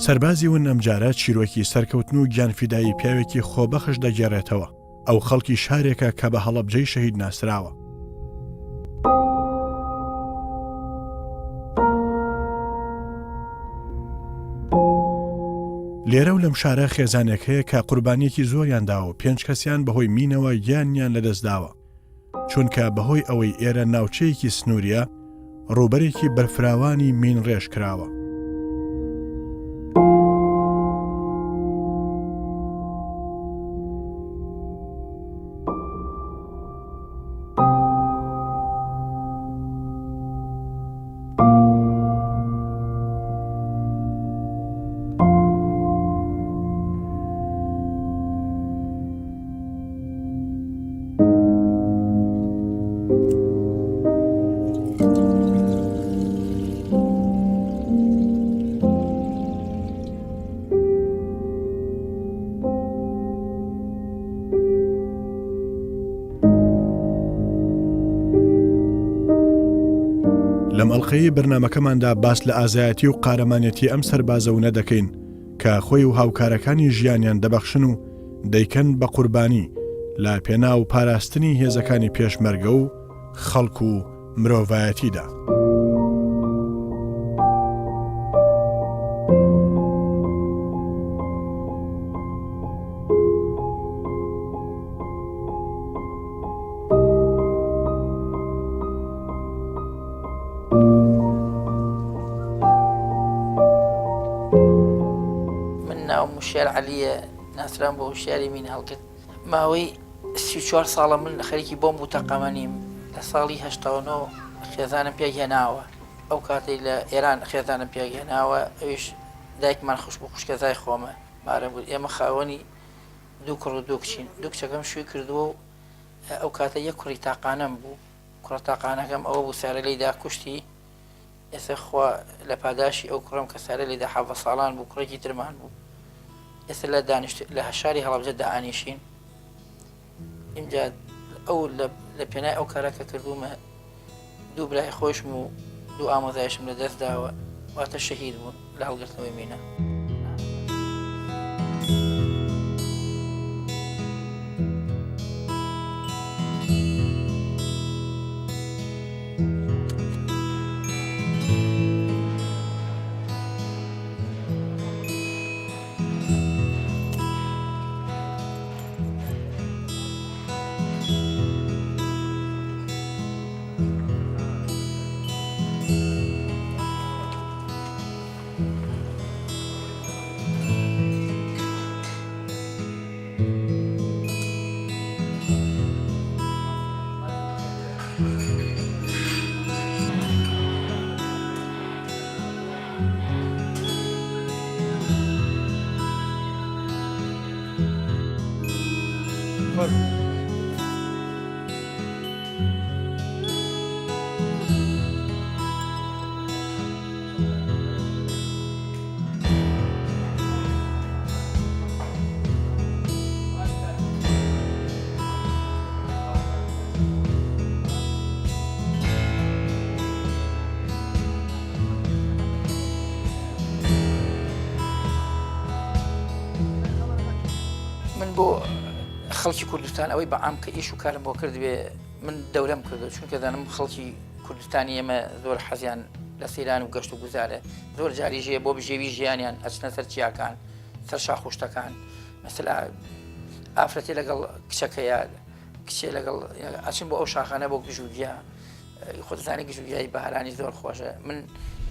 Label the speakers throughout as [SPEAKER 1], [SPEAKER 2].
[SPEAKER 1] سەربازی ون ئەمجارە چیرۆکی سەرکەوتن و گیانفیدایی پیاوێکی خۆبەخش دەگێڕێتەوە، ئەو خەڵکی شارێکە کە بە هەڵەبجەی شەهید ناسراوە. لێرە و لەم شارە خێزانێک هەیە کە قوربانیەکی زۆریان داوە و 5 کەسیان بەهۆی مینەوە گیانیان لەدەستداوە، چونکە بەهۆی ئەوەی ئێرە ناوچەیەکی سنووریە ڕووبەرێکی بەرفراوانی مین ڕێژ کراوە. لەم ئەڵقەیەی بەرنامەکەماندا باس لە ئازایەتی و قارەمانەتی ئەم سەربازەونە دەکەین کە خۆی و هاوکارەکانی ژیانیان دەبەخشن و دەیکەن بە قوربانی لە پێناو پاراستنی هێزەکانی پێشمەرگە و خەڵک و مرۆڤایەتیدا.
[SPEAKER 2] شێر عەلیە ناسران بۆ شاری مین هەڵگرت. ماوەی 34 ساڵە من خەریکی بۆم بوو تەقەمەنیم. لە ساڵی 89 خێزانم پێگەێناوە. ئەو کاتەی لە ئێران خێزانم پێگەێناوە، ئەویش دایکمان خوش بوو، خوشکەزای خۆمە مارە بوو. ئێمە خاوەنی 2 کوڕ و 2 کچین. 2 کچەکەم شووی کردووە و ئەو کاتە یەک کوڕی تاقانەم بوو. کوڕە تاقانەکەم ئەوە بوو سارە لەیدا کوشتی. ئێستا خوا لە پاداشی ئەو کوڕم کە سارە لەیدا 7 ساڵان بوو، کوڕێکی ترمان بوو. ئێستا لە لە شاری هەڵەبجە دائانیشین. اینجا ئەو لە پێنای ئەو کارەکە کردومە 2 برای خۆشم و 2 ئامۆزایشم لە دەست داوە، واتە شەهید بوون لە هەڵگرتنەوەی مینە. من بۆ خەڵکی کوردستان ئەوەی بەعام کە ئیش و کارم بۆ کرد بێ، من دەورەم کردو، چونکە دەزانم خەڵکی کوردستانی ئێمە زۆر حەزیان لە سەیران و گەشت و گوزارە. زۆر جاری ژێ بۆ بژێوی ژیانیان ئەچنە سەر چیاکان، سەر شاخۆشتەکان. مەسەلا ئافرەتێ لەگەڵ کچەکەیە، کچێ لەگەڵ ئەچن بۆ ئەو شاخانە بۆ گژوگیا. خۆ دەزانی گژوگیایی بەهارانی زۆر خۆشە. من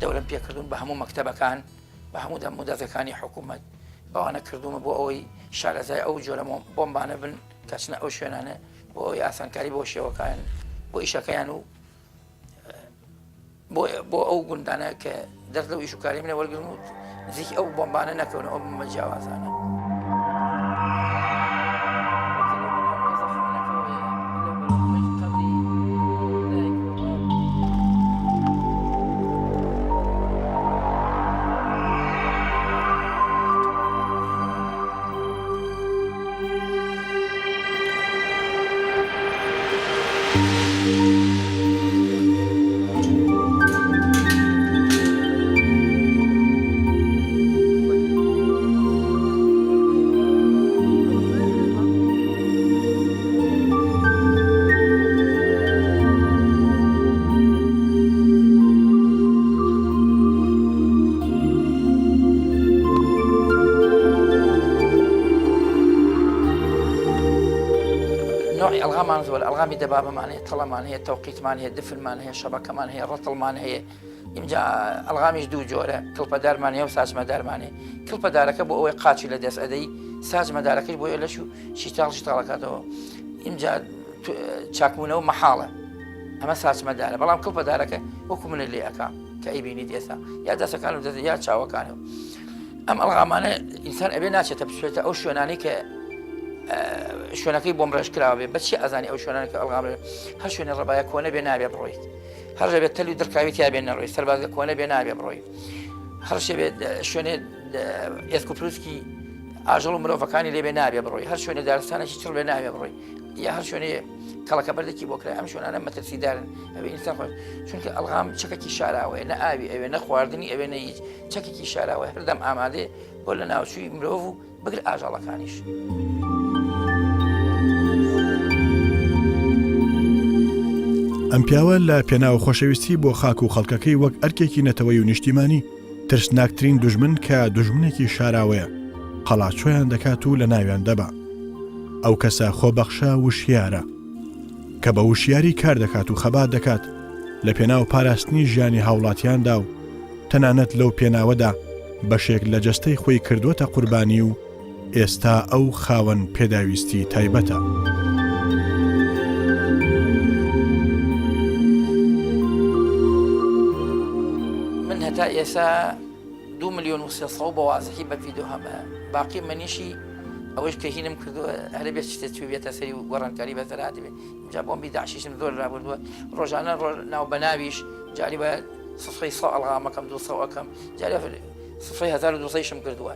[SPEAKER 2] دەورەم پێکردوون بە هەموو مەکتەبەکان، بە هەموو دەمودەزەکانی حکوومەت. بەوانە کردومە بۆ ئەوەی شارەزای ئەو جۆرە بۆمبانە بن کەچنە ئەو شوێنانە، بۆ ئەوەی ئاسانکاری بۆ شێوەکان، بۆ ئیشەکەیان و بۆ ئەو گوندانە کە دەست لەو ئیش و کاری منە وەرگرن و نزیکی ئەو بۆمبانە نەکەون، ئەو بۆمبە جیاوازانە. ئەلغامان زۆر ئەلغامی دەبابەمان هەیە تەڵەمان هەیە تەوقیتمان هەیە دفلمان هەیە شەبەکەمان هەیە ڕەتڵمان هەیە اینجا ئەلغامیش دوو جۆرە کڵپەدارمان هەیە و ساچمەدارمان هەیە کڵپەدارەکە بۆ ئەوەی قاچی لە دەست ئەدەی ساچمەدارەکەش بۆ لەش و شیتاڵەکاتەوە اینجا چاکمونەوە مەحاڵە ئەمە ساچمەدارە بەڵام کڵپەدارەکە وەکو منە لێ ئەکا کە ئەیبینیت ئێستا یا دەستەکان و دەست یا چاوەکانەوە ئەم ئەلغامانە ئینسان ئەبێ ناچێتە بچێتە ئەو شوێنانەی کە شوێنەکەی بۆم ڕێژ کراوە بێ بەچی ئەزانی ئەو شوێنانەکە ئەلغام هەر شوێنە ڕەبایە کۆنە بێ نابێ بڕۆیت هەر ڕێبێت تەلوی دڕکاوی یا بێ نەڕۆی سەربازە کۆنە بێ نابێ بڕۆی هەر شێ بێت شوێنێ ئێسکوپروسکی ئاژەڵ و مرۆڤەکانی لێ بێ نابێ بڕۆی هەر شوێنە دارستانێکی چڕ بێ نابێ بڕۆی یا هەر شوێنێ کەڵەکە بەردێکی بۆ کرای ئەم شوێنانە مەترسیدارن ئەوێ ئینسان خۆش چونکە ئەلغام چەکێکی شاراوەیە نە ئاوی ئەوێ نە خواردنی ئەوێ نە هیچ چەکێکی شاراوەیە هەردەم ئامادەیە بۆ لە ناوچووی مرۆڤ و بگرە ئاژەڵەکانیش.
[SPEAKER 1] ئەم پیاوە لە پێناو خۆشەویستی بۆ خاک و خەڵکەکەی وەک ئەرکێکی نەتەوەی و نیشتیمانی ترسناکترین دوژمن کە دوژمنێکی شاراوەیە قەڵاچۆیان دەکات و لە ناویان دەبا ئەو کەسە خۆبەخشە وشیارە کە بە وشیاری کار دەکات و خەبات دەکات لە پێناو پاراستنی ژیانی هاوڵاتیاندا و تەنانەت لەو پێناوەدا بەشێک لە جەستەی خۆی کردووەتە قوربانی و ئێستا ئەو خاوەن پێداویستی تایبەتە.
[SPEAKER 2] من هەتا ئێستا 2,300,000 بە وازەکی بە ڤیدۆ هەمە باقی منیشی ئەوەش کە هینم کردووە هەرە بێت شتێت بێتە سەری و گۆڕانکاری بەزەراتی بێت جا بۆمبی داعشیشم زۆر رابردووە ڕۆژانە ناو بەناویش جاری بە 100 ئەلغامەکەم 200 جاری 1200 کردووە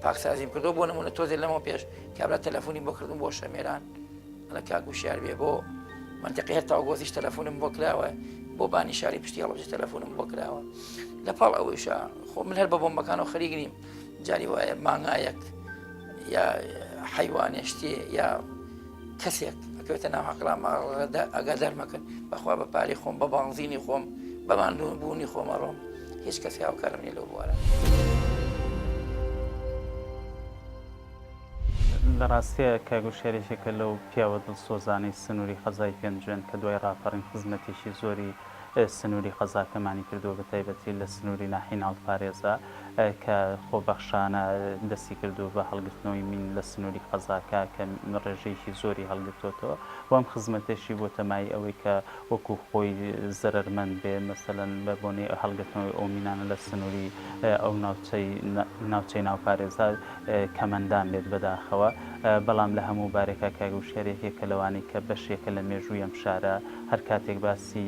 [SPEAKER 2] پاکسازیم کردو بۆ نمونە تۆزێ لەمەوە پێش کابرا تەلەفۆنی بۆ کردم بۆ شەمێران لە کاگوشیار بێ بۆ منتیقی هەر تاوگۆزیش تەلەفۆنم بۆ کراوە بۆ بانی شاری پشتی هەڵبژی تەلەفۆنم بۆ کراوە لە پاڵ ئەوەیشە خۆ من هەر بە بۆمبەکانەوە خەریک نیم جاری وایە مانگایەک یا حیوانێ شتێ یا کەسێک ئەکەوێتە ناو حەقڵام ئەگادار مەکەن بەخوا بە پارەی خۆم بە بانزینی خۆم بە ماندووبوونی خۆمەڕۆم هیچ کەسی هاوکارم نیە لەو بوارە.
[SPEAKER 3] لە ڕاستیە کاگوشێرێکێکە لەو پیاوە دڵسۆزانەی سنووری خەزای پێنجێن کە دوای ڕاپەڕین خزمەتێکی زۆری سنووری خەزاکەمانی کردووە بە تایبەتی لە سنووری ناحی ناوپارێزە کە خۆبەخشانە دەستی کردو بە هەڵگرتنەوەی من لە سنووری خەزاکە کە ڕێژەیەکی زۆری هەڵگرتوتەوە وام خزمەتێکی بۆ تەمای ئەوەی کە وەکو خۆی زەرمەند بێ مەسەلەن بە بۆنی هەڵگرتنەوەی ئەو مینانە لە سنووری ئەو ناوچەی ناوپارێزە کەمەندان بێت بەداخەوە بەڵام لە هەموو بارێکە کاگوشێرێکێک کە لەوانی کە بەشێکە لە مێژووی ئەم شارە هەر کاتێک باسی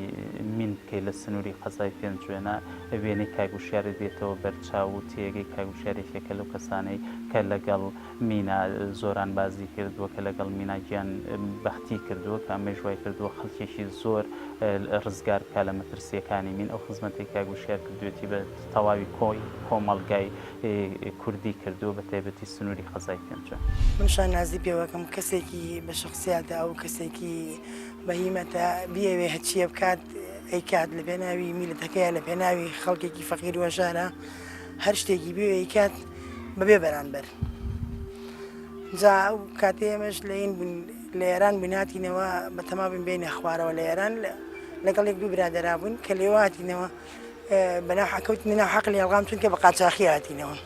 [SPEAKER 3] من بکەی لە سنووری خەزای پێنجوێنە وێنەی کاگوشیارت بێتەوە بەرچاو و تێگەی کاگوشارێکێکە لەو کەسانەی کە لەگەڵ مینا زۆران بازی کردووە کە لەگەڵ مینا گیان بەختی کردووە کە ئەمەی ژوای کردووە خەڵکێکی زۆر ڕزگار بکە لە مەترسیەکانی من ئەو خزمەتی کاگوشیار کردوێتی بە تەواوی کۆمەڵگای کوردی کردووە بە تایبەتی سنووری خەزای پێنجوێن.
[SPEAKER 4] منشان نازی پێوەکەم کەسێکی بە شخصیاتە ئەو کەسێکی بەهیمەتە بیاوێ هەچیە بکات ئەیکات لە پێناوی میلەتەکەیە لە پێناوی خەڵکێکی فەقیر وەژارە هەر شتێکی بێ ئەیکات بەبێ بەرانبەر. جا ئەو کاتێ ئێمەش لە ئێران بناتینەوە بە تەمابن بینە خوارەوە لە ئێران لەگەڵ یەک دوو برادەرا بوون کە لێواتینەوە بەناو حەکەوتی ناو حەقلی ئەلغام چونکە بە قاچاخی هاتینەوە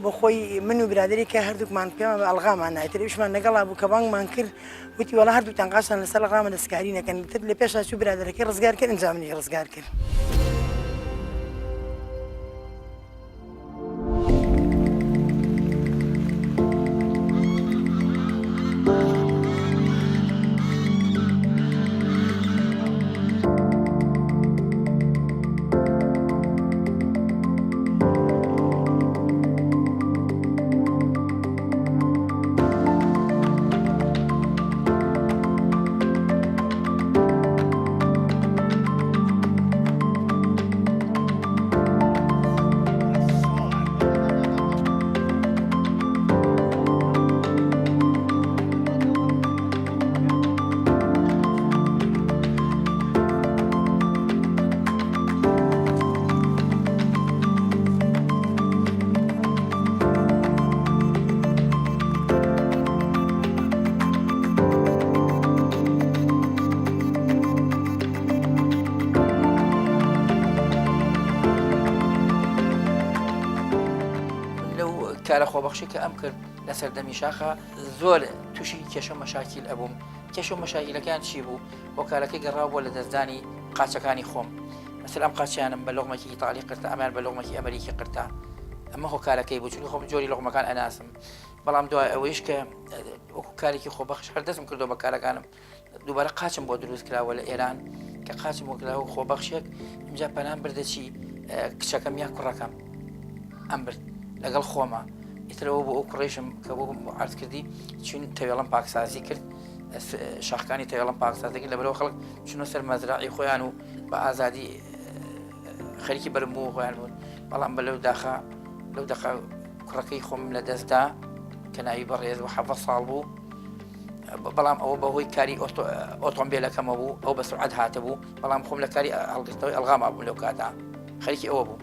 [SPEAKER 4] بۆ خۆی من و برادری کە هەردووکمان پێمە بە ئەلغامان نایترشمان لەگەڵا بوو کە بانگمان کرد وتی وەڵا هەردووتان قاسان لەسەر ئەلغامە دەستکاری نەکەن تر لە پێشا چوو برادەرەکەی ڕزگار کرد ئەنجام منیش ڕزگار کرد.
[SPEAKER 2] کارە خۆبەخشی کە ئەم کرد لە سەردەمی شاخە زۆر تووشی کێشە مەشاکیل ئەبووم. کێشە مەشاکیلەکان چی بوو؟ هۆکارەکەی گەڕاوە لە دەستدانی قاچەکانی خۆم. مثل ئەم قاچیانم بە لۆغمێکی ئیتاڵی قرتە، ئەمان بە لۆغمێکی ئەمریکی قرتە. ئەمە هۆکارەکەی بوو، چونکە خۆم جۆری لۆغمەکان ئەناسم. بەڵام دوای ئەوەیش کە وەکو کارێکی خۆبەخش هەردەستم کردو بە کارەکانم، دووبارە قاچم بۆ دروست کراوە لە ئێران کە قاچم بۆ کراوە خۆبەخشێک. اینجا پەنام بردەچی کچەکەم یا کوڕەکەم ئەم برد لەگەڵ خۆمە. ئیترەوە بۆ ئەو کوڕێشم کە بۆ عرض کردی چون تەوێڵم پاکسازی کرد، شاخەکانی تەوێڵم پاکسازی کرد، لەبەرەوە خەڵک چونە سەر مەزرعی خۆیان و بە ئازادی خەریکی بەرمبوو خۆیان بوون. بەڵام بە لەو دەقا کوڕەکەی خۆم لە دەستدا کە ناوی بەڕێز و 7 ساڵ بوو. بەڵام ئەوە بەهۆی کاری ئۆتۆمبیلەکەمە بوو، ئەو بە سرعەت هاتە بوو. بەڵام خۆم لە کاری هەڵگرتنەوەی ئەلغاما بوو لەو کاتا، خەریکی ئەوە بوو.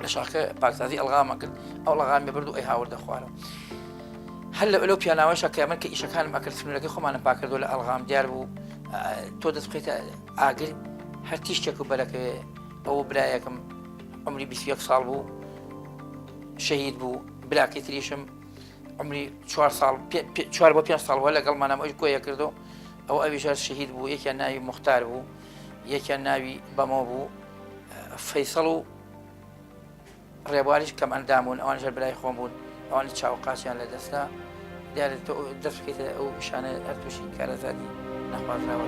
[SPEAKER 2] لە شاخە پاکسازی ئەلغاما کرد، ئەو ئەلغامی بردو ئەی هاوردە خوارەوە. هەر لەو پیاناوەشە کە من کە ئیشەکانم ئەکرد سنوورەکەی خۆمانم پاکردو لە ئەلغام دیار بوو تۆ دەست بخەیتە ئاگر هەر تیشتێک و بەرەکەوێ. ئەوە برایەکەم عمری 21 ساڵ بوو، شەهید بوو. براکەی تریشم عمری 4 بۆ 5 ساڵ لەگەڵمانم ئەوش گۆیە کردو. ئەو ئەویشار شەهید بوو. یەکیان ناوی موختار بوو، یەکیان ناوی بەمۆ بوو. فەیسەڵ و ڕێبواریش کەم ئەندامون، ئەوان ژەر برای خۆم بوون. ئەوانی چاوقاچیان لە دەستا دیارە تۆ دەست بکەیتە ئەو شانە هەرتوشی کارەزادی نەخوازراوە.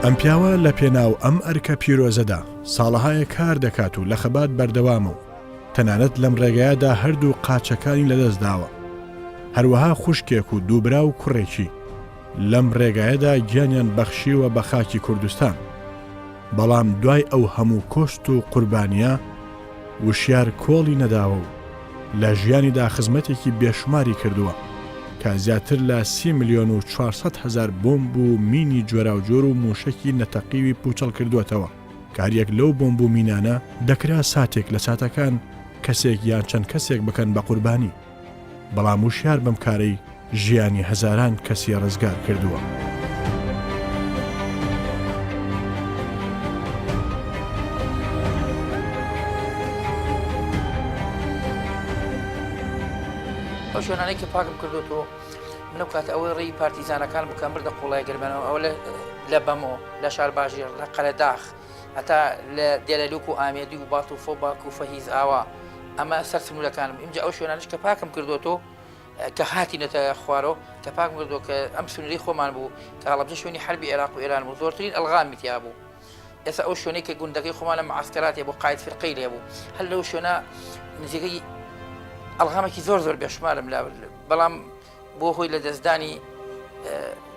[SPEAKER 1] ئەم پیاوە لە پێناو ئەم ئەرکە پیرۆزەدا ساڵەهایە کار دەکات و لە خەبات بەردەوامە و تەنانەت لەم ڕێگایەدا هەردوو قاچەکانی لەدەستداوە. هەروەها خوشکێک و دووبرا و کوڕێکی لەم ڕێگایەدا گیانیان بەخشیوە بە خاکی کوردستان. بەڵام دوای ئەو هەموو کۆست و قوربانیە وشیار کۆڵی نەداوە و لە ژیانیدا خزمەتێکی بێشماری کردووە کە زیاتر لە 30,400,000 بۆمب و مینی جۆراوجۆر و موشکی نەتەقیوی پوچەڵ کردوێتەوە. کاریەک لەو بۆمب و مینانە دەکرا ساتێک لە ساتەکان کەسێک یان چەند کەسێک بکەن بە قوربانی. بەڵام وشیار بەم کارەی ژیانی هەزاران کەسی ڕزگار کردووە.
[SPEAKER 2] ئەو شوێنانەی کە پاکم کردوەوە منە کات ئەوەی ڕێی پارتیزانەکان بکەم بردە قوڵای گرمانەوە. ئەو لە بەمۆ لە شارباژیر لە قەرەداخ هەتا لە دێرەلوک و ئامێدی و بات و فۆباک و فەهیز ئاوا ئەمە سەر سنوورەکانم. ئینجا ئەو شوێنانش کە پاکم کردوەوە کە هاتینەتە خوارەوە کە پاکم کردووە کە ئەم سنووری خۆمان بوو کە هەڵەبجە شوێنی حربی عێراق و ئێران بوو، زۆرترین ئەلغامی تیا بوو. ئێستا ئەو شوێنەی کە گوندەکەی خۆمان لە معسکراتێ بۆ قاید فرقەی لێ بوو، هەر لەو شوێنە نزیکەی ئەلغامێکی زۆر بێشمارم لا. بەڵام بۆ هۆی لە دەستدانی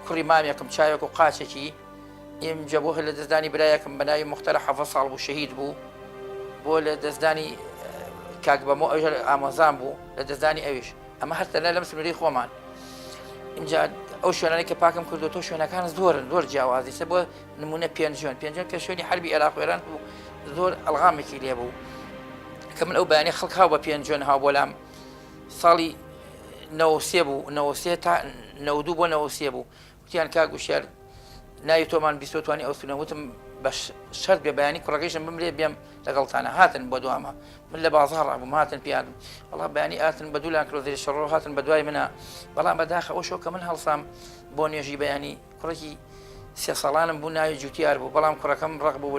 [SPEAKER 2] کوڕی مامێکم چاوێک و قاچێکی ئێمجا بۆ هۆی لە دەستدانی برایەکم بە ناوی موختەر 7 ساڵ بوو شەهید بوو، بۆ لە دەستدانی کاک بەمۆ ئەوژە ئامۆزان بوو لە دەستدانی ئەویش. ئەمە هەرتەنە لەم سنووری خۆمان. اینجا ئەو شوێنانەی کە پاکم کردوەوە شوێنەکان زۆر جیاوازی سە. بۆ نمونە پێنجۆن کە شوێنی حربی عێراق و ئێران بوو، زۆر ئەلغامێکی لێ بوو کە من ئەو بەیانی خەڵک هاو بە پێنجۆن هاو بۆ لام ساڵی 93 بوو، 93 تا 92 بۆ 93 بوو. وتیان کاک وشیار ناوی تۆمان بیستوانی ئەو سنوورە. وتم بە شەرت بێ بەیانی کوڕەکەیشم بمرێ بێم لەگەڵتانە. هاتن بۆ دوامە، من لە بازاڕ بووم، هاتن پیادم وەڵا بەیانی ئاتن بە دوولان کرۆزری شەڕۆ هاتن بە دوای منە. بەڵام بەداخە ئەو شەو کە من هەڵسام بۆ نوێژی بەیانی کوڕێکی 3 ساڵانم بوو، ناوی جوتیار بوو. بەڵام کوڕەکەم ڕق بوو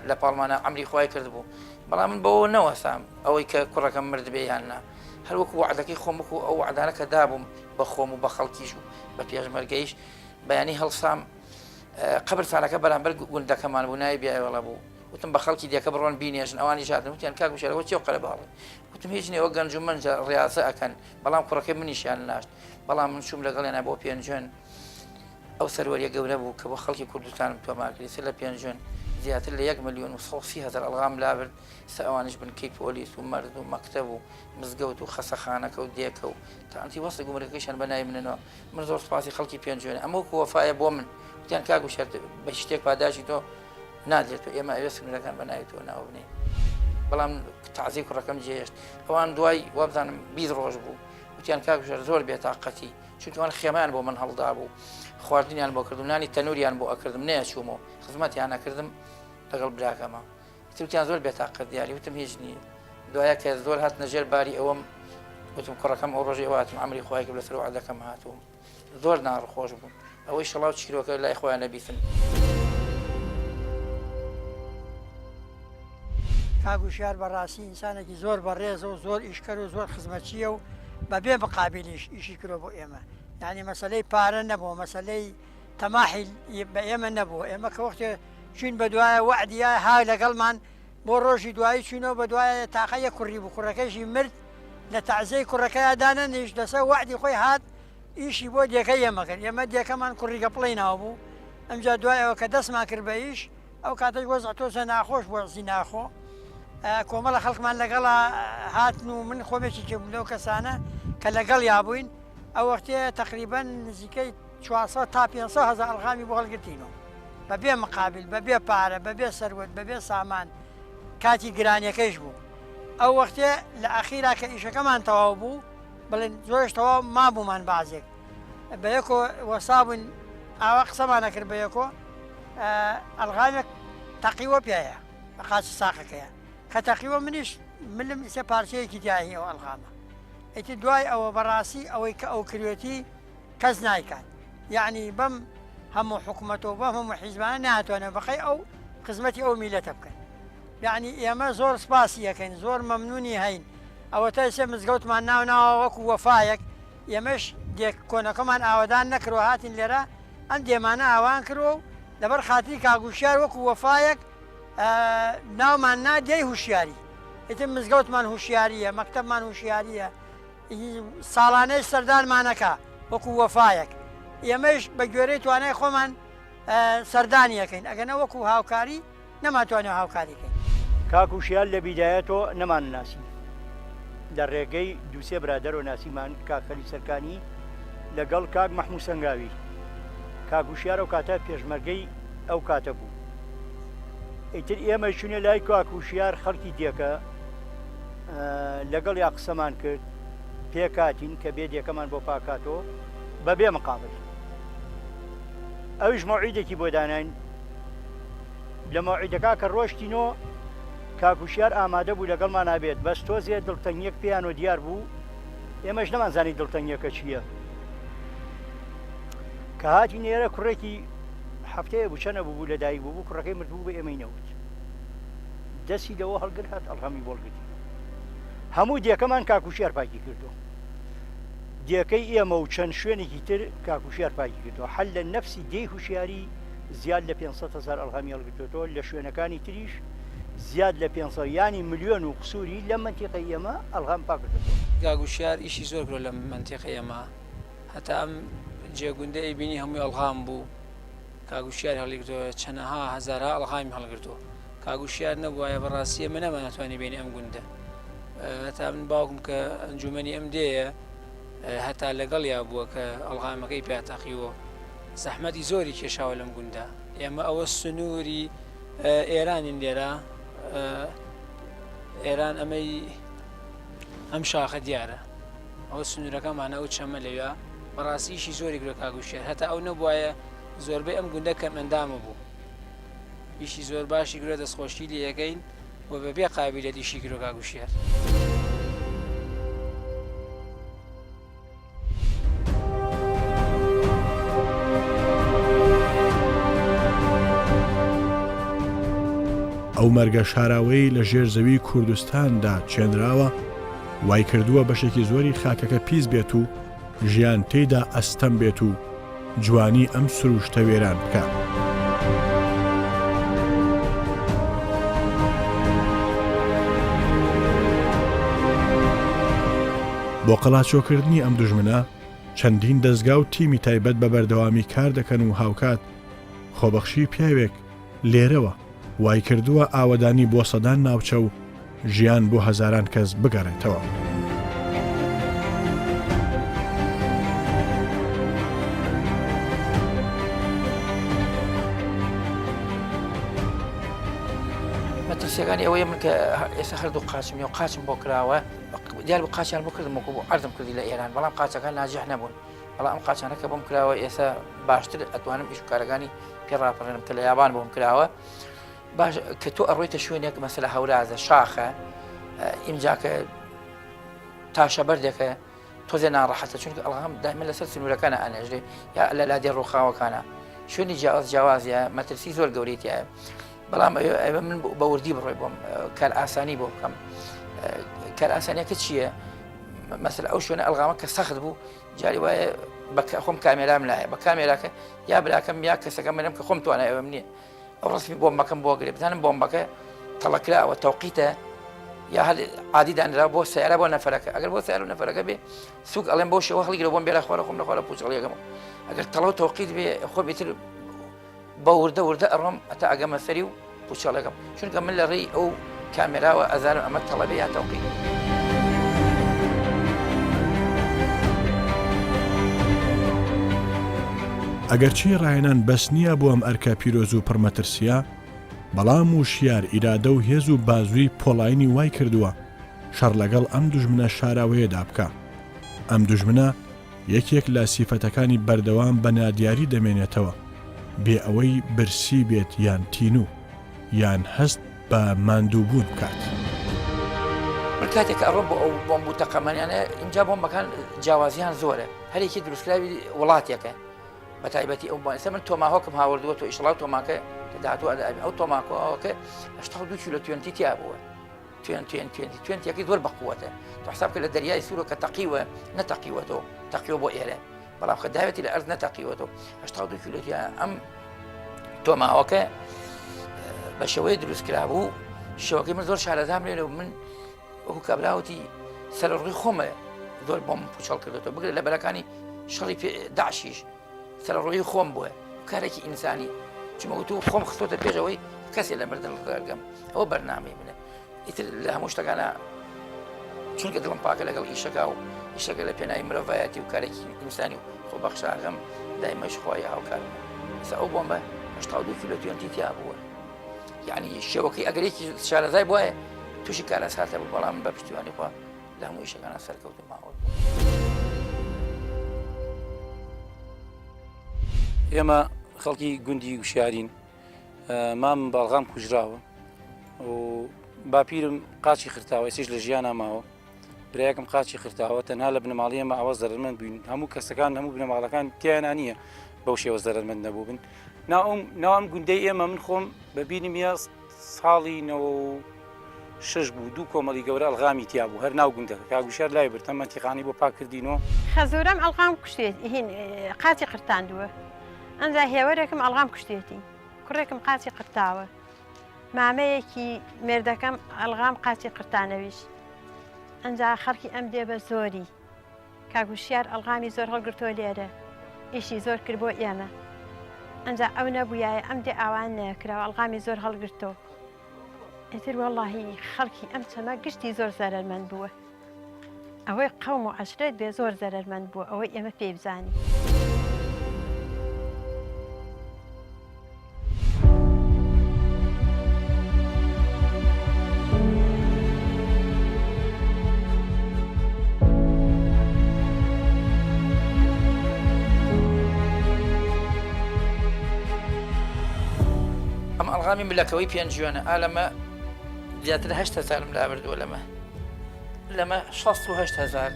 [SPEAKER 2] لە پاڵمانە ئەمری خوای کرد بوو. بەڵام من بەوە نەوەسام ئەوەی کە کوڕەکەم مرد بێ یاننا. هەر وەکو وعدەکەی خۆم وەکو ئەو وعدانە کە دابووم بە خۆم و بە خەڵکیش و بە پێشمەرگەیش بەیانی هەڵسام. قبرستانەکە بەرامبەر گوندەکەمان بوو، ناوی بیاوەڵە بوو. وتم بە خەڵکی دیکە بڕۆن بینێژن. ئەوانی ژاتن وتیان کاک وشیارەوە چێ قەرە باڵێ. وتم هیچ نێوە گەنج و منجە ڕاستە ئەکەن. بەڵام کوڕەکەی منیشیان ناشت. بەڵام من چوم لەگەڵێنە بۆ پێنجۆن. ئەو سەروەریە گەورە بوو کە بۆ خەڵکی کوردستانم تۆمارکردی. سەر لە پێنجۆن زیاتر لە 1,130,000 ئەلغام لابرد. ئەوانش بن کەی پۆلیس و مەرد و مەکتەب و مزگەوت و خەسەخانەکە و دێکە و تاانتی وەستی گومرەکەیشان بەنای منەوە. من زۆر سپاسی خەڵکی پێنجۆنە. ئەمە وەکو وەفایە بۆ من. وتیان کاک وشیار بە شتێک پاداشی تۆ نادرێت و ئێمە ئەوێ سنوورەکان بەناوی تۆ ناوبنێ. بەڵام تعزیی کوڕەکەم جێشت ئەوان دوای وابزانم 20 ڕۆژ بوو وتیان کاکوژێر زۆر بێتاقەتی چونکەوان خێمان بۆ من هەڵدا بوو خواردنیان بۆ کردم نانی تەنوریان بۆ ئەکردم نەیەچوومەوە خزمەتیان نەکردم لەگەڵ براکەمە وتیان زۆر بێتاقەت دیاری وتم هیچ نییە دوایە کە زۆر هات نەژێر باری ئەوەم وتم کوڕەکەم ئەو ڕۆژێ واتم ئەمری خۆی کرد لەسەر وعدەکەم هاتووم زۆر ناڕخۆش بووم ئەوەی شەڵاو چیرۆکە لای خۆیان نەبیستن.
[SPEAKER 5] کاگوشیار بەڕاستی ئینسانێکی زۆر بەڕێزە و زۆر ئیشکەر و زۆر خزمەتچیە و بەبێ بەقابلیش ئیشی کرۆ بۆ ئێمە یعنی مەسلەی پارە نەبووە مەسلەی تەماحی بە ئێمە نەبووە ئێمە کە وەختێ چین بە دوایە وعدیە ها لەگەڵمان بۆ ڕۆژی دوایی چوونەوە بە دوایە تاقەیە کوڕی بوو کوڕەکەیشی مرد لە تعزەی کوڕەکەی دانەنیش لەسەر وعدی خۆی هات ئیشی بۆ دێکەی ئێمە کرد ئێمە دێکەمان کوڕیگە پڵی ناو بوو ئەمجا دوایەوە کە دەستمان کرد بە ئیش ئەو کاتەی وەزع تۆزە ناخۆش بۆ زی ناخۆ کۆمەڵە خەڵکمان لەگەڵا هاتن و من خۆمێکی کێبوو لەو کەسانە کە لەگەڵ یابووین ئەو وەختەیە تقریبا نزیکەی 400 تا 500 هەزار ئەلغامی بۆ هەڵگرتینەوە بەبێ مقابل بەبێ پارە بەبێ سەروەت بەبێ سامان کاتی گرانیەکەیش بوو ئەو وەختێ لە ئەخیرا کە ئیشەکەمان تەواو بوو بڵێن زۆرش تەواو مابوومان بازێک بە یەکۆ وەسابوون ئاوا قسەمانە کرد بە یەکۆ ئەلغامێک تەقیوە پێیە بە قاچ ساقەکەیە کە تەقیوە منیش ملم ئیسە پارچەیەکی دیایی ئەو ئەلغامە ئیتی دوای ئەوە بەڕاستی ئەوەی کە ئەو کروێتی کەس نایکات یعنی بەم هەموو حکوومەتەوە بەم هەموو حیزبانە ناتوانێت بەخەی ئەو خزمەتی ئەو میلەتە بکەن یعنی ئێمە زۆر سپاسی یەکەین زۆر مەمنونی هەین ئەوە تا سێ مزگەوتمان ناوناوە وەکو وەفایەک ئێمەش دێک کۆنەکەمان ئاوادان نەکرۆ هاتین لێرە ئەم دێمانە ئاوان کردەوە و لەبەر خاتری کاگوشیار وەکو وەفایەک ناومان نادێی هوشیاری ئیتر مزگەوتمان هوشیاریە مەکتەبمان هوشیاریە ساڵانەی سەردانمانەکە وەکو وەفایەک ئێمەش بە گوێرەی توانای خۆمان سەردانیەکەین ئەگەنە وەکو هاوکاری نەماتوانێت هاوکاریکەین.
[SPEAKER 6] کاکوشیار لە بیدایەتەوە نەمان ناسی لە ڕێگەی دووسێ برادەرەوە ناسیمان کاک خەلیل سەرکانی لەگەڵ کاک مەحموود سەنگاوی کاکوشیار ئەو کاتە پێشمەرگەی ئەو کاتە بوو ئیتر ئێمە چوونە لای کاکوشیار خەڵکی دیەکە لەگەڵ یا قسەمان کرد پێکاتین کە بێ دیەکەمان بۆ پاکاتەوە بەبێ مقابل ئەویش مەوعیدێکی بۆ داناین لە مەوعیدەکە کە ڕۆشتینەوە کاکوشیار ئامادە بوو لەگەڵمان نابێت بەس تۆزێ دڵتەنگیەک پێیانەوە دیار بوو ئێمەش نەمانزانی دڵتەنگیەکە چییە کە هاتی نێرە کوڕێکی هەفتەیە بوو چەنە بوو لە دایک بوو کوڕەکەی مردبوو بە ئێمەی نەوت دەستی لەوە هەڵگرت هات ئەڵغەمی بۆڵگرتی هەموو دیەکەمان کاکوشیار پاکی کردو دیەکەی ئێمە و چەند شوێنێکی تر کاکوشیار پاکی کردەوە هەل لە نەفسی دێی هوشیاری زیاد لە 500,000 ئەلغامی هەڵگرتوێتەوە لە شوێنەکانی تریش زیاد لە 500 ینی ملیۆن و قسووری لە منتیقەی ئێمە ئەلغام پاکردەوە.
[SPEAKER 7] کاکوشیار ئیشی زۆر کرۆ لە منتیقەی ئێمە هەتا ئەم جێگوندەی بینی هەمووی ئەلغام بوو کاکوشیار هەڵگرتووە چەندەها هەزارها ئەلغامی هەڵگرتووە کاکوشیار نەبووایە بەڕاستی ئێمە نەمانەتوانی بینی ئەم گوندە هەتا من باوکم کە ئەنجومەنی ئەم دێیە هەتا لەگەڵ یا بووە کە ئەلغامەکەی پێتەقیوە زەحمەتی زۆری کێشاوە لەم گوندە ئێمە ئەوە سنووری ئێرانین لێرە ئێران ئەمەی ئەم شاخە دیارە ئەوە سنوورەکەمانە ئەو چەمە لەوێ بەڕاستیشی زۆری گرۆ کاکوشیار هەتا ئەو نەبووایە زۆربەی ئەم گوندە کەم ئەندامە بوو ئیشی زۆر باشی گرۆ دەستخۆشی لە یەکەین و بەبێ قابلیەتیشی گرۆ کاکوشیار.
[SPEAKER 1] ئەو مەرگە شاراوەی لە ژێر زەوی کوردستاندا چێنراوە وای کردووە بەشێکی زۆری خاکەکە پیس بێت و ژیان تێیدا ئەستەم بێت و جوانی ئەم سروشتە وێران بکە. بۆ قەڵاچۆکردنی ئەم دوژمنە چەندین دەستگا و تیمی تایبەت بە بەردەوامی کار دەکەن و هاوکات خۆبەخشی پیاوێک لێرەوە وای کردووە ئاوەدانی بۆ سەدان ناوچە و ژیان بۆ هەزاران کەس بگەڕێتەوە.
[SPEAKER 2] مەترسیەکانی ئەوەیە من کە ئێستا هەردوو قاچم و قاچم بۆ کراوە دیار بە قاچیان بۆ کردم وەکو بۆ عەرزم کردی لە ئێران بەڵام قاچەکان ناجح نەبوون بەڵام ئەم قاچانە کە بۆم کراوە ئێستا باشتر ئەتوانم ئیش و کارەکانی پێ ڕاپەڕێنم کە لە یابان بۆم کراوە باش کە تۆ ئەڕۆیتە شوێنێک مەسەلە هەورازە شاخە ئینجا کە تاشە بەردێکە تۆزێ ناڕەحەتە چونکە ئەڵغام دائما لەسەر سنوورەکانە ئەنێژرێ یا لە لادێ ڕووخاوەکانە شوێنی جیاوازیە مەترسی زۆر گەورەیەتیایە بەڵام ئەوە من بە وردی بڕۆی بۆم کار ئاسانی بۆ بکەم کار ئاسانیەکە چییە؟ مەسەلە ئەو شوێنە ئەڵغامە کە سەخت بوو جاری وایە خۆم کامێرام لایە بە کامێراکە یا براکەم یا کەسەکەم منم کە خۆم توانای ئەوەم نییە ئەو ڕسمی بۆمبەکەم بۆ گرێ بزانم بۆمبەکە تەڵەکراوە تەوقیتە یا هەر عادی دانرا بۆ سیارە بۆ نەفەرەکە ئەگەر بۆ سیارە و نەفەرەکە بێ سوک ئەڵێن بۆ شێوە هەڵگیرە بۆم بێرە خوارە خۆم لەخوارە پوچەڵیەکەمەوە ئەگەر تەڵەو تەوقیت بێ خۆ بێتر بە وردە ئەڕۆم ئەتا ئەگەمە سەری و پوچەڵەکەم چونکە من لە ڕێی ئەو کامێراوە ئەزانم ئەمە تەڵەبێ یا تەوقیت
[SPEAKER 1] ئەگەرچی ڕاهێنان بەس نییە بۆ ئەم ئەرکە پیرۆز و پڕمەترسیە بەڵام وشیار ئیرادە و هێز و بازووی پۆڵاینی وای کردووە شەڕ لەگەڵ ئەم دوژمنە شاراوەیەدا بکە ئەم دوژمنە یەکێک لە سیفەتەکانی بەردەوام بە نادیاری دەمێنێتەوە بێ ئەوەی برسی بێت یان تینوو یان هەست بە ماندووبوون بکات
[SPEAKER 2] من کاتێک ئەڕۆ بۆ ئەو بۆمب و تەقەمانیانە اینجا بۆمبەکان جیاوازیان زۆرە هەرێکی دروستکراوی وڵاتێکە بە تایبەتی ئەو بۆنسە من تۆماهۆکم هاوردووە تۆ ئیشڵاو تۆماکە داهاتوو ئەو تۆماکۆکە 82 کیلۆ توێنتی تیا بووە توێنتیەکەی زۆر بەقووەتە تۆ حساب کە لە دەریای سوورە کە تەقیوە نەتەقیوەتەوە تەقیوە بۆ ئێرە بەڵام خە داوێتی لە ئەرز نەتەقیوەتەوە 82 کیلۆ تیا ئەم تۆماهۆکە بە شێوەیە دروستکرا بوو شێوەکەی من زۆر شارەزام لێ من وەکو کابراوتی سەرڕووی خۆمە زۆر بۆم پوچەڵ کردێتەوە بگرێت لە بەرەکانی شەڕی داعشیش سەرڕووی خۆم بووە کارێکی ئینسانی چمەوت و خۆم خستۆتە پێشەوەی کەسێ لە مردن ڕدەرگەم ئەوە بەرنامەی منە ئیتر لە هەموو شتەکانە چونکە دڵم پاکە لەگەڵ ئیشەکە و ئیشەکە لە پێناوی مرۆڤایەتی و کارێکی ئینسانی و خۆبەخشاغەم دایمەش خۆی هاوکارم ئێستا ئەو بۆمبە 82 کیلۆ توێنتی تیا بووە یعنی شێوەکەی ئەگەرێکی شارەزای بواە تووشی کارە ساتە بوو بەڵام بە پشتیوانی خوا لە هەموو ئیشەکانە سەرکەوتو ماوە
[SPEAKER 8] ئێمە خەڵکی گوندی وشارین مام باڵغام کوژراوە و باپیرم قاچی خرتاوە سێش لە ژیان ماوە برایەکەم قاچی خرتاوە تەنها لە بنەماڵی ئێمە ئەوە زەرمەند بووین هەموو کەسەکان هەموو بنەماڵەکان تیانە نییە بەو شێوە زەرمەند نەبوو بن ناوام گوندەی ئێمە من خۆم بەبینیم یا ساڵی 96 بوو دوو کۆمەڵی گەورە ئەلغامی تیا بوو هەر ناو گوندەکە کاگوشار لای برد ئەمە تیقانی بۆ پاکردینەوە
[SPEAKER 9] خەزۆرەم ئەلغام کوشتێت هین قاچی قرتاندووە ئەنجا هێوەرێکم ئەلغام کوشتێتی کوڕێکم قاچی قرتاوە مامەیەکی مێردەکەم ئەلغام قاچی قرتانەویش ئەنجا خەڵکی ئەم دێ بە زۆری کاگوشیار ئەلغامی زۆر هەڵگرتۆ لێرە ئیشی زۆر کرد بۆ ئێمە ئەنجا ئەو نەبووایە ئەم دێ ئاوان نەکراوە ئەلغامی زۆر هەڵگرتۆ ئیتر وەڵڵاهی خەڵکی ئەم چەمە گشتی زۆر زەرەرمەند بووە ئەوەی قەوم و عەشرەت بێ زۆر زەرەرمەند بووە ئەوەی ئێمە پێی بزانی
[SPEAKER 2] ئەم ئەلغامی ملەکەوەی پێنج جوانە ئالەمە زیاتر 8,000 لا بردووە لەمە 68,000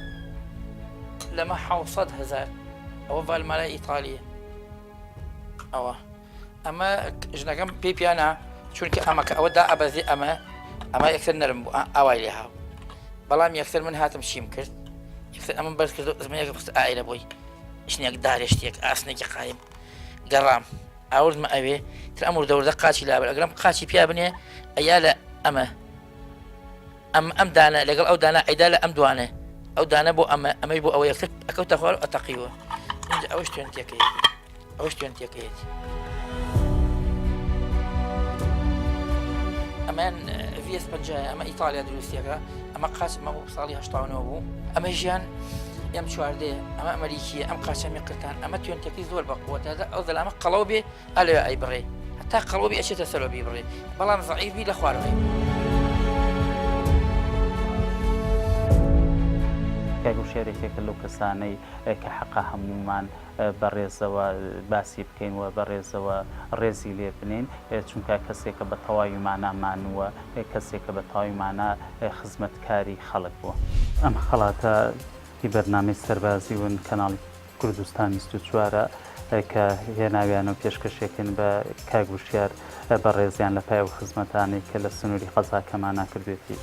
[SPEAKER 2] لەمە 700,000 ئەوە ڤالمالای ئیتالیە ئەمە ژنەکەم پێی پیانە چونکە ئەمەکە ئەوەدا ئەبەزی ئەمە یەکسەر نەرم بوو ئاوای لێ هاو بەڵام یەکسەر من هاتم شیم کرد یەکسەر ئەمە بەرز کرد و زمانێکە خست ئایرە بۆی شنێک دارێشتێک ئاسنێکی قایم گەڕام ئاوردمە ئەوێ تر ئەم وردەوردە قاچی لابێت ئەگەرم قاچی پیا بنێ ئەیا لە ئەم دانە لەگەڵ ئەو دانە ئەیدا لە ئەم دوانە ئەو دانە بۆ ئەمەش بۆ ئەوە یەکتر ئەکەوتە خوار و ئەتەقیوە ئەوەش توێنتیەکەیەتی ئەمان VS 50 ئەمە ئیتالیا دروستیەکە ئەمە قاچمە بۆ ساڵی 89 بوو ئەمە ژیان ئەم چواردێ ئەمە ئەمریکیە ئەم قاچەمی قرتان ئەمە توێنتەکەی زۆر بەقووەتە ئەو دەلامە قەڵەو بێ ئەلێ ئەی بڕێ هەتا قەڵەو بێ ئەچێتە سەرۆ بی بڕێ بەڵام زەعیفی لە خوارەوەی
[SPEAKER 3] کاگوشێرێکێکە لەو کەسانەی کە حەقا هەمومان بەڕێزەوە باسی بکەین و بەڕێزەوە ڕێزی لێ بنین چونکە کەسێکە بە تەواوی مانامانوە کەسێکە بە تەواوی مانا خزمەتکاری خەڵک بووە. ئەم خەڵاتە هی بەرنامەی سەربازی ون کەناڵی کوردستان 24 کە هێناویانە و پێشکەشێکن بە کاگوشیار بە ڕێزیان لە پای و خزمەتانەی کە لە سنووری قەزاکەمان ناکردوێتی.